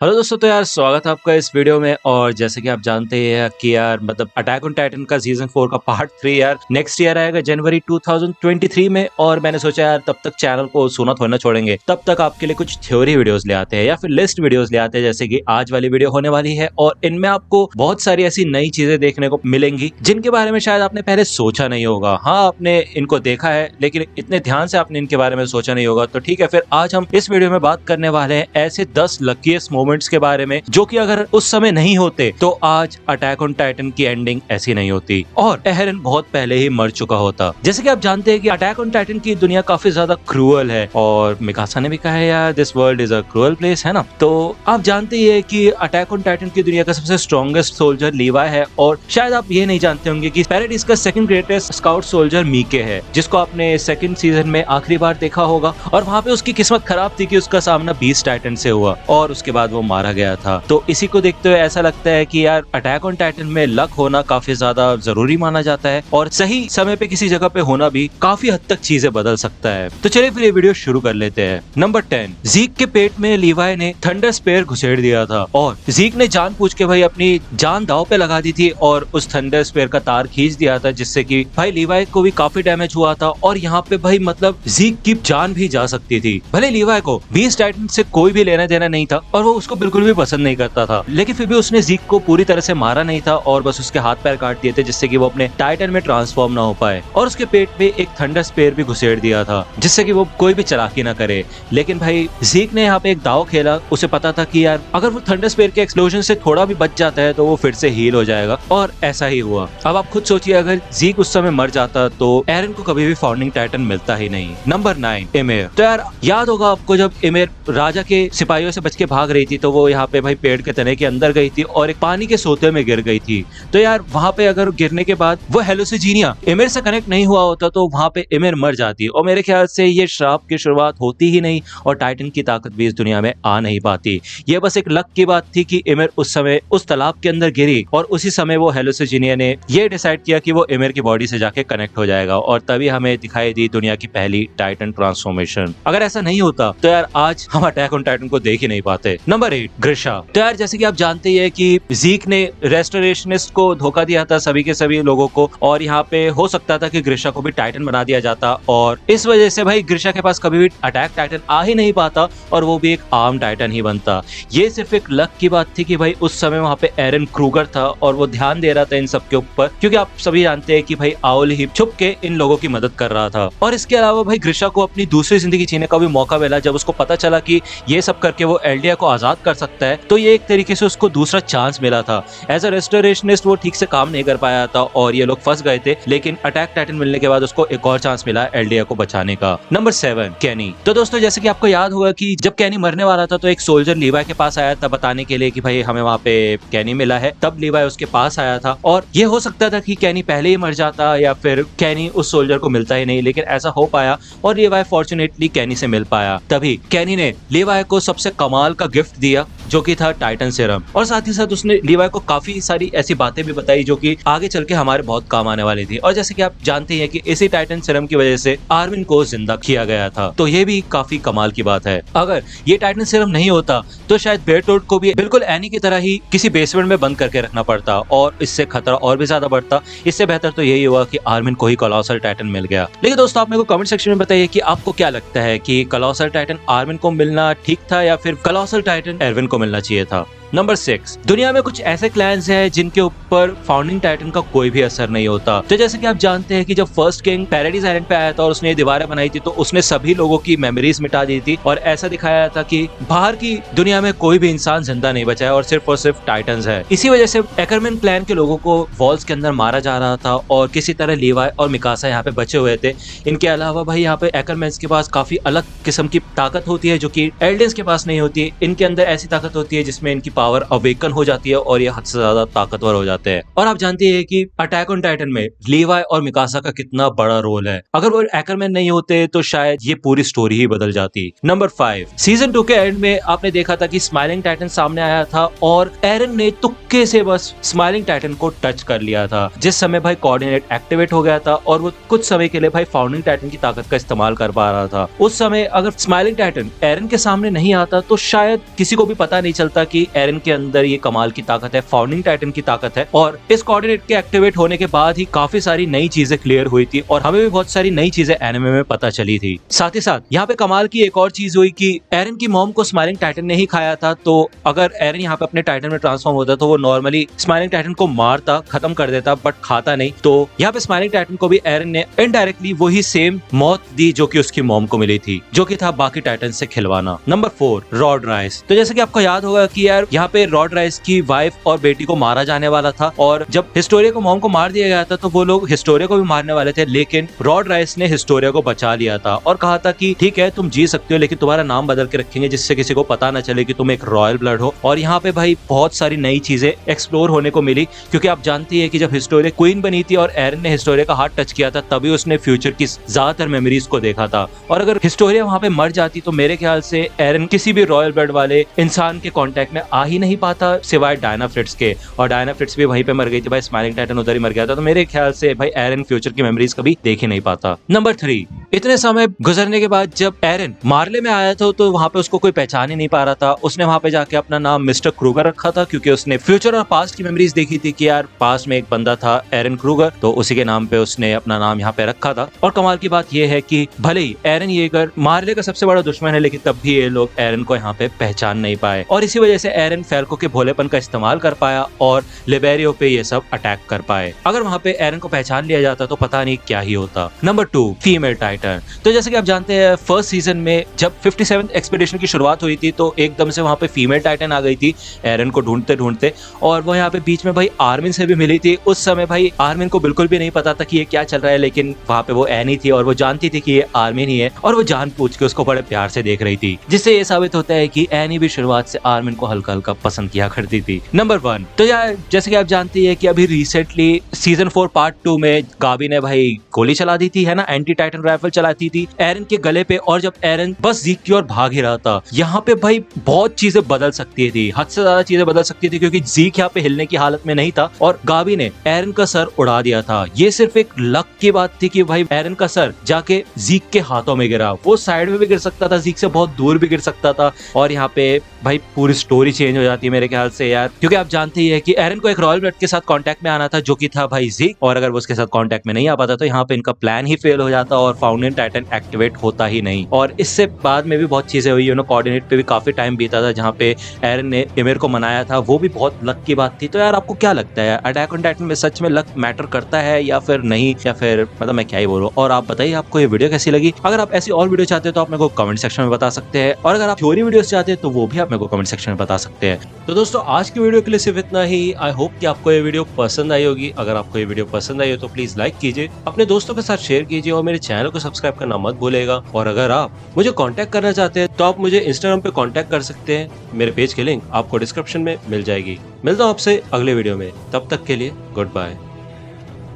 Hello दोस्तों, तो यार स्वागत है आपका इस वीडियो में। और जैसे कि आप जानते हैं कि यार मतलब अटैक ऑन टाइटन का सीजन 4 का पार्ट 3 यार नेक्स्ट ईयर आएगा जनवरी 2023 में। और मैंने सोचा यार तब तक चैनल को सुना थोड़ा ना छोड़ेंगे, तब तक आपके लिए कुछ थ्योरी वीडियोस ले आते हैं या फिर लिस्ट वीडियोस ले आते हैं, जैसे कि आज वाली वीडियो होने वाली है। और इनमें आपको बहुत सारी ऐसी नई चीजें देखने को मिलेंगी जिनके बारे में शायद आपने पहले सोचा नहीं होगा। हाँ, आपने इनको देखा है लेकिन इतने ध्यान से आपने इनके बारे में सोचा नहीं होगा। तो ठीक है, फिर आज हम इस वीडियो में बात करने वाले हैं ऐसे 10 लकीएस्ट मोमेंट्स के बारे में जो कि अगर उस समय नहीं होते तो आज अटैक ऑन टाइटन की एंडिंग ऐसी नहीं होती और एरन बहुत पहले ही मर चुका होता। जैसे कि आप जानते हैं कि अटैक ऑन टाइटन की दुनिया काफी ज्यादा क्रूअल है और मिकासा ने भी कहा है यार this world is a cruel place, है ना। तो आप जानते ही है कि अटैक ऑन टाइटन की दुनिया का सबसे स्ट्रॉन्गेस्ट सोल्जर लीवाई है। और शायद आप ये नहीं जानते होंगे कि पैराडाइज का सेकंड ग्रेटेस्ट स्काउट सोल्जर मीके है, जिसको आपने सेकंड सीजन में आखिरी बार देखा होगा। और वहां पे उसकी किस्मत खराब थी कि उसका सामना बीस्ट टाइटन से हुआ और उसके बाद वो मारा गया था। तो इसी को देखते हुए ऐसा लगता है कि यार अटैक ऑन टाइटन में लक होना काफी ज्यादा जरूरी माना जाता है और सही समय पे किसी जगह पे होना भी काफी हद तक चीजें बदल सकता है। तो चलिए फिर ये वीडियो शुरू कर लेते हैं। नंबर 10, जीक के पेट में लीवाई ने थंडर स्पेयर घुसेड़ दिया था और जीक ने जानबूझ के भाई अपनी जान दांव पे लगा दी थी और उस थंडर स्पेयर का तार खींच दिया था, जिससे कि भाई लीवाई को भी काफी डैमेज हुआ था। और यहाँ पे भाई मतलब जीक की जान भी जा सकती थी। भले लीवाई को बीस्ट टाइटन से कोई भी लेना देना नहीं था और वो उसको बिल्कुल भी पसंद नहीं करता था, लेकिन फिर भी उसने जीक को पूरी तरह से मारा नहीं था और बस उसके हाथ पैर काट दिए थे, जिससे कि वो अपने टाइटन में ट्रांसफॉर्म ना हो पाए। और उसके पेट में एक थंडर स्पेयर भी घुसेड़ दिया था, जिससे कि वो कोई भी चालाकी ना करे। लेकिन भाई जीक ने यहाँ पे एक दाव खेला। उसे पता था कि यार अगर वो थंडर स्पेयर के एक्सप्लोजन से थोड़ा भी बच जाता है तो वो फिर से हील हो जाएगा, और ऐसा ही हुआ। अब आप खुद सोचिए, अगर जीक उस समय मर जाता तो एरन को कभी भी फाउंडिंग टाइटन मिलता ही नहीं। नंबर 9, इमेर। तो यार याद होगा आपको, जब इमेर राजा के सिपाहियों से बच के भाग रही थी तो वो यहाँ पे भाई पेड़ के तने के अंदर गई थी और एक पानी के सोते में गिर गई थी। तो यार वहां पे अगर गिरने के बाद वो हेलुसिजीनिया इमेर से कनेक्ट नहीं हुआ होता तो वहां पे इमेर मर जाती और मेरे ख्याल से ये श्राप की शुरुआत होती ही नहीं और टाइटन की ताकत भी इस दुनिया में आ नहीं पाती। ये बस एक लक की बात थी कि इमेर उस समय उस तालाब के अंदर गिरी और उसी समय वो हेलुसिजीनिया ने ये डिसाइड किया कि वो इमेर की बॉडी से जाके कनेक्ट हो जाएगा और तभी हमें दिखाई दी दुनिया की पहली टाइटन ट्रांसफॉर्मेशन। अगर ऐसा नहीं होता तो यार आज हम अटैक ऑन टाइटन को देख ही नहीं पाते। नंबर 8, ग्रिशा। तो यार जैसे कि आप जानते ही है कि जीक ने रेस्टोरेशनिस्ट को धोखा दिया था, सभी के सभी लोगों को, और यहाँ पे हो सकता था कि ग्रिशा को भी टाइटन बना दिया जाता और इस वजह से भाई ग्रिशा के पास कभी भी अटैक टाइटन आ ही नहीं पाता और वो भी एक आर्म टाइटन ही बनता। ये सिर्फ एक लक की बात थी कि भाई उस समय वहाँ पे एरन क्रूगर था और वो ध्यान दे रहा था इन सब के ऊपर, क्योंकि आप सभी जानते हैं कि भाई आउल ही छुप के इन लोगों की मदद कर रहा था। और इसके अलावा भाई ग्रिशा को अपनी दूसरी जिंदगी जीने का भी मौका मिला जब उसको पता चला कि ये सब करके वो एल्डिया को आजाद कर सकता है। तो ये एक तरीके से उसको दूसरा चांस मिला था। एज अ रेस्टोरेशनिस्ट वो ठीक से काम नहीं कर पाया था और ये लोग फंस गए थे, लेकिन अटैक टाइटन मिलने के बाद उसको एक और चांस मिला एल्डिया को बचाने का। नंबर 7, कैनी। तो दोस्तों जैसे कि आपको याद होगा कि जब कैनी मरने वाला था तो एक सोल्जर लीवाई के पास आया था बताने के लिए कि भाई हमें वहाँ पे कैनी मिला है। तब लीवाई उसके पास आया था और ये हो सकता था कि कैनी पहले ही मर जाता या फिर कैनी उस सोल्जर को मिलता ही नहीं, लेकिन ऐसा हो पाया और लीवाई फॉर्चुनेटली कैनी से मिल पाया। तभी कैनी ने लीवाई को सबसे कमाल का गिफ्ट दिया जो कि था टाइटन सीरम, और साथ ही साथ उसने लीवाई को काफी सारी ऐसी बातें भी बताई जो कि आगे चल के हमारे बहुत काम आने वाली थी। और जैसे कि आप जानते हैं कि इसी टाइटन सीरम की वजह से आर्मिन को जिंदा किया गया था, तो ये भी काफी कमाल की बात है। अगर ये टाइटन सीरम नहीं होता तो शायद बेरटोल्ड को भी बिल्कुल एनी की तरह ही किसी बेसमेंट में बंद करके रखना पड़ता और इससे खतरा और भी ज्यादा बढ़ता। इससे बेहतर तो यही हुआ कि आर्मिन को ही कोलोसल टाइटन मिल गया। लेकिन दोस्तों आप मेरे को कमेंट सेक्शन में बताइए कि आपको क्या लगता है कि कोलोसल टाइटन आर्मिन को मिलना ठीक था या फिर कोलोसल टाइटन एरविन को मिलना चाहिए था। नंबर 6, दुनिया में कुछ ऐसे क्लैंस हैं जिनके ऊपर फाउंडिंग टाइटन का कोई भी असर नहीं होता। तो जैसे कि आप जानते हैं कि जब फर्स्ट किंग पैराडाइज आइलैंड पे आया था और उसने ये दीवारें बनाई थी तो उसने सभी लोगों की मेमोरीज मिटा दी थी और ऐसा दिखाया था कि बाहर की दुनिया में कोई भी इंसान जिंदा नहीं बचा है और सिर्फ टाइटन्स है। इसी वजह से एकरमैन क्लैन के लोगों को वॉल्स के अंदर मारा जा रहा था और किसी तरह लीवाई और मिकासा यहाँ पे बचे हुए थे। इनके अलावा भाई यहाँ पे एकरमैन्स के पास काफी अलग किस्म की ताकत होती है जो कि एल्डेंस के पास नहीं होती है। इनके अंदर ऐसी ताकत होती है जिसमें इनकी पावर अवेकन हो जाती है और ये हद से ज्यादा ताकतवर हो जाते हैं। और आप जानते हैं कि अटैक ऑन टाइटन में लीवाई और मिकासा का कितना बड़ा रोल है। अगर वो एक्करमैन नहीं होते तो शायद ये पूरी स्टोरी ही बदल जाती। नंबर 5, सीजन 2 के एंड में आपने देखा था कि स्माइलिंग टाइटन सामने आया था और एरन ने तुक्के से बस स्माइलिंग टाइटन को टच कर लिया था, जिस समय भाई कोऑर्डिनेट एक्टिवेट हो गया था और वो कुछ समय के लिए भाई फाउंडिंग टाइटन की ताकत का इस्तेमाल कर पा रहा था। उस समय अगर स्माइलिंग टाइटन एरन के सामने नहीं आता तो शायद किसी को भी पता नहीं चलता कि एरन के अंदर ये कमाल की ताकत है, फाउंडिंग टाइटन की ताकत है। और इस कोऑर्डिनेट के एक्टिवेट होने के बाद ही काफी सारी नई चीजें क्लियर हुई थी और हमें भी बहुत सारी नई चीजें एनिमे में पता चली थी। साथ ही साथ यहाँ पे कमाल की एक और चीज हुई कि एरन की मॉम को स्माइलिंग टाइटन ने ही खाया था, तो अगर एरन यहाँ पे अपने टाइटन में ट्रांसफॉर्म होता तो वो नॉर्मली स्माइलिंग टाइटन को मारता, खत्म कर देता, बट खाता नहीं। तो यहाँ पे स्माइलिंग टाइटन को भी एरन ने इनडायरेक्टली वही सेम मौत दी जो कि उसकी मॉम को मिली थी, जो कि था बाकी टाइटन से खिलवाना। Number 4, rod rice. तो जैसे कि आपको याद होगा कि यार यहाँ पे रॉड राइस की वाइफ और बेटी को मारा जाने वाला था और जब हिस्टोरिया को मॉम को मार दिया गया था तो वो लोग हिस्टोरिया को भी मारने वाले थे, लेकिन रॉड राइस ने हिस्टोरिया को बचा लिया था और कहा था कि ठीक है तुम जी सकते हो लेकिन तुम्हारा नाम बदल के रखेंगे जिससे किसी को पता ना चले कि तुम एक रॉयल ब्लड हो। और यहाँ पे भाई बहुत सारी नई चीजें एक्सप्लोर होने को मिली, क्योंकि आप जानती है कि जब हिस्टोरिया क्वीन बनी थी और एरन ने हिस्टोरिया का हाथ टच किया था तभी उसने फ्यूचर की ज्यादातर मेमोरीज को देखा था। और अगर हिस्टोरिया वहां पे मर जाती तो मेरे ख्याल से एरन किसी भी रॉयल ब्लड वाले इंसान के कांटेक्ट में आ ही नहीं पाता सिवाय डायना फ्रिट्ज के, और डायना फ्रिट्ज भी वहीं पे मर गई थी भाई, स्माइलिंग टाइटन उधर ही मर गया था। तो मेरे ख्याल से भाई एरन फ्यूचर की मेमोरीज कभी देख ही नहीं पाता। नंबर 3, इतने समय गुजरने के बाद जब एरन मार्ले में आया था तो वहां पे उसको कोई पहचान ही नहीं पा रहा था। उसने वहां पे जाके अपना नाम मिस्टर क्रूगर रखा था क्योंकि उसने फ्यूचर और पास्ट की मेमोरीज देखी थी कि यार पास्ट में एक बंदा था एरन क्रूगर, तो उसी के नाम पे उसने अपना नाम यहाँ पे रखा था। और कमाल की बात यह है कि भले ही एरन येगर मार्ले का सबसे बड़ा दुश्मन है लेकिन तब भी ये लोग एरन को यहाँ पे पहचान नहीं पाए और इसी वजह से एरन फैल्को के भोलेपन का इस्तेमाल कर पाया और लिबेरियो पे ये सब अटैक कर पाए। अगर वहां पे एरन को पहचान लिया जाता तो पता नहीं क्या ही होता। Number 2, female Titan. तो जैसे कि आप जानते हैं फर्स्ट सीजन में जब 57th एक्सपीडिशन की शुरुआत हुई थी तो एकदम से वहां पे फीमेल टाइटन आ गई थी एरन को ढूंढते ढूंढते, और वो यहाँ पे बीच में भाई आर्मिन से भी मिली थी। उस समय भाई आर्मिन को बिल्कुल भी नहीं पता था कि ये क्या चल रहा है, लेकिन वहां पे वो एनी थी और वो जानती थी कि ये आर्मिन ही है और वो जान पूछ के उसको बड़े प्यार से देख रही थी, जिससे ये साबित होता है कि एनी भी शुरुआत से आर्मिन को हल्का हल्का पसंद किया करती थी। नंबर 1, तो यार जैसे कि आप जानती है कि अभी रिसेंटली सीजन 4 पार्ट 2 में गाबी ने भाई गोली चला दी थी, है ना, एंटी टाइटन राइफल चलाती थी एरन के गले पे, और जब एरन बस जीक की ओर भाग ही रहा था, यहाँ पे भाई बहुत चीजें बदल सकती थी, हद से ज्यादा चीजें बदल सकती थी, क्योंकि जीक यहाँ पे हिलने की हालत में नहीं था और गाबी ने एरन का सर उड़ा दिया था। ये सिर्फ एक लक की बात थी कि भाई एरन का सर जाके जीक के हाथों में गिरा, वो साइड में भी गिर सकता था, जीक से बहुत दूर भी गिर सकता था, और यहाँ पे भाई पूरी स्टोरी चेंज हो जाती है मेरे ख्याल से यार, क्योंकि आप जानते ही है कि एरन को एक रॉयल ब्लड के साथ कांटेक्ट में आना था जो कि था भाई जीक, और अगर वो उसके साथ कांटेक्ट में नहीं आ पाता तो यहाँ पे इनका प्लान ही फेल हो जाता और फाउंडेन टाइटन एक्टिवेट होता ही नहीं। और इससे बाद में भी बहुत चीजें हुई, कोऑर्डिनेट पे भी काफी टाइम बीता था जहाँ पे एरन ने इमिर को मनाया था, वो भी बहुत लक की बात थी। तो यार आपको क्या लगता है अटैक ऑन टाइटन में सच में लक मैटर करता है या फिर नहीं, या फिर मतलब मैं क्या ही बोलूं। और आप बताइए आपको ये वीडियो कैसी लगी। अगर आप ऐसी और वीडियो चाहते हो तो आप मेरे को कमेंट सेक्शन में बता सकते हैं, और अगर आप थ्योरी वीडियोस चाहते हैं तो वो भी आप मेरे को कमेंट सेक्शन में बता सकते हैं। तो दोस्तों आज की वीडियो के लिए सिर्फ इतना ही। आई होप कि आपको ये वीडियो पसंद आई होगी। अगर आपको ये वीडियो पसंद आई हो तो प्लीज लाइक कीजिए, अपने दोस्तों के साथ शेयर कीजिए और मेरे चैनल को सब्सक्राइब करना मत भूलेगा। और अगर आप मुझे कांटेक्ट करना चाहते हैं तो आप मुझे इंस्टाग्राम पे कांटेक्ट कर सकते हैं, मेरे पेज की लिंक आपको डिस्क्रिप्शन में मिल जाएगी। मिलता हूँ आपसे अगले वीडियो में, तब तक के लिए गुड बाय।